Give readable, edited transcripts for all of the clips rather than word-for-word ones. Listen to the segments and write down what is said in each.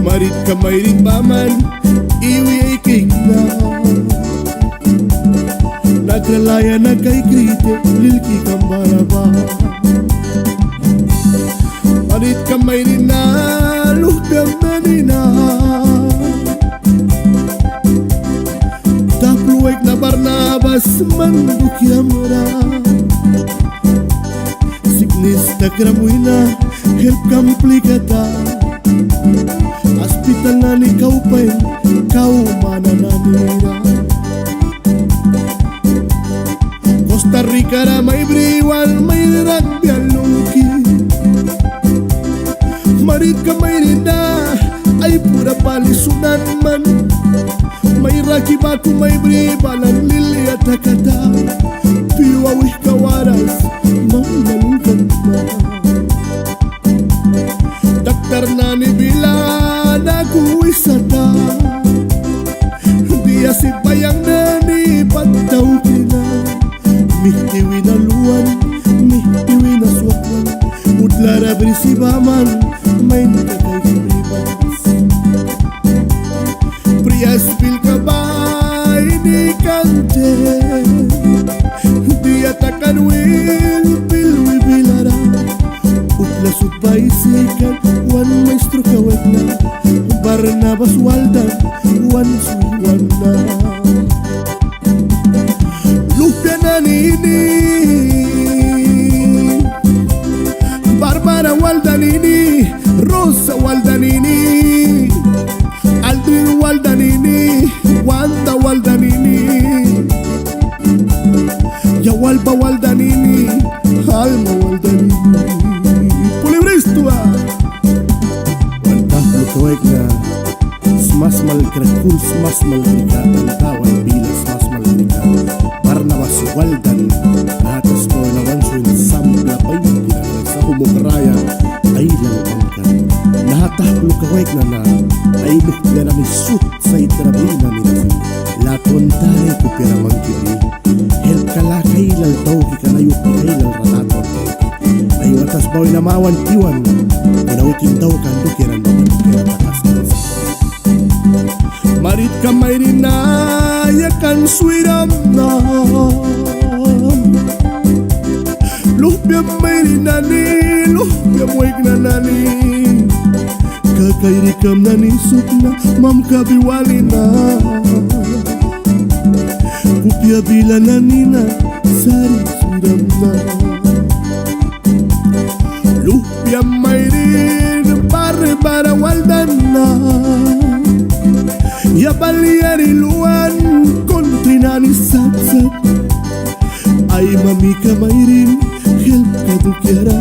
Marit kamairin paman iwi ay kikna nagralaya na kay krite lilki kambaraba Marit kamairin na luhdam na nina Tapluwek na Barnabas mandukyamra Signis na kramuina help komplikata Hospital na ni kau pa kau mana na nira Costa Rica na may briwal may rugby aluki Marit ka may rinda ay pura palisunan man May raki batu may briwal ang lili at hakata Piwawih kawaras mamalungkat na Daktar na ni Bila nakuwisata Dia si bayang na ni pataw kina Mihtiwi na luwan, mihtiwi na swakwan Udlara berisibaman, may nakakay kibribas Prias bil kabay ni kante Dia takan wil pilwi bilara Udla subay sikan, wan maestro kawat na Barnabas Waldan, wan suwan na Lupia na nini Barbara Waldanini Rosa Waldanini Aldrin Waldanini Wanda Waldanini Yawalba Waldanini Alma Waldanini Pulibristo Tuwag na smas malkrakul, smas malkrika Ang tawag bilas, smas malkrika Barnabas Waldan Atas ko na wansun Sambla pa'y kinagag sa humograya Ay lalabangkan Nahatahlo kawag na Ay lukya na misut sa itrabina nila Laton tayo ko pera mangkiri Help kalakay laltaw Kikanayot ni kay lalrataton Ay watas bawin na mawan tiwan Pinautin daw kan dukiran Marit kamay rin na yakan swiram na Luhpya may rin na ni Luhpya mo'y gnanani Kakairikam na ni sukna Mam kabiwali na Kupya bila na nina Sari swiram na Luhpya may rin Pare para waldan na Ya baliari luan kontri nani satsat Ay mami kamairin help kadukyara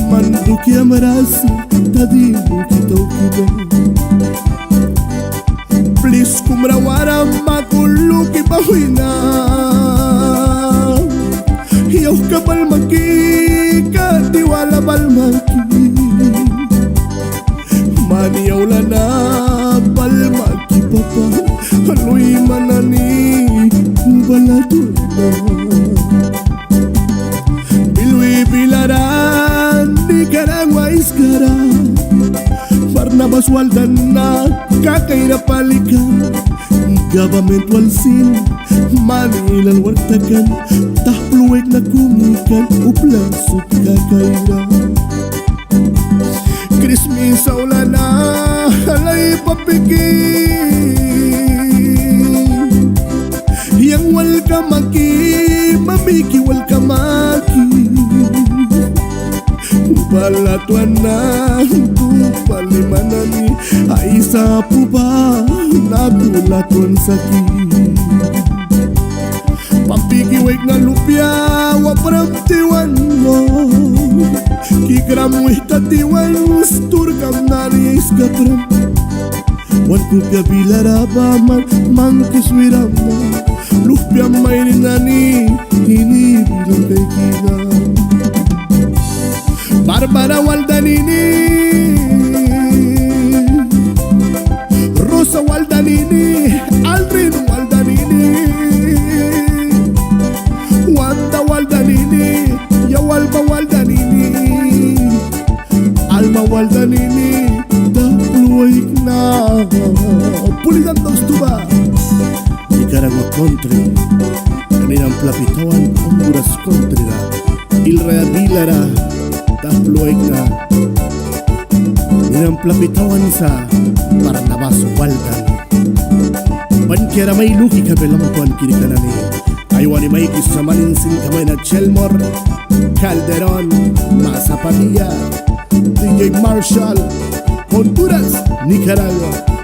Mandukya marasa tadi mukitaw kita Please kumrawara makuluki pahuina Yaw kapal maki katiwala balmaki Maniyaw na balmaki papa Haluy manani balado na Bilwi bilaran di karangwa iskara Barnabas Waldan na kakaira palikan Government walsin Manilan wartakan Tahpluwek na kumikan Uplasot kakaira Christmas sa ulan na halay papiki Yang wal kamaki mamiki wal kamaki Balatuan na tupalimanani ay sa puba natulatuan sakit Papikiwek na lupya wapramtiwan mo Kikram wih tatiwan sturgam naris kapram Wanku kapilara baman mankis wirama Lupia maininani ini bilang kekina Barbara Waldanini Rosa Waldanini Aldrin Waldanini Wanda Waldanini Yawalba Waldanini Alma Waldanini Dapluikna Pulitan Tostuba Nicaragua country Kaninang Plapitawan Honduras country na Ilra Dilara Dapluikna Ninang Plapitawan sa Barnabas Waldan Bankera may luki kabelampuan kini kanani Aywani may kisamanin sin kamay na Chelmor Calderon Mazapadilla DJ Marshall Honduras, Nicaragua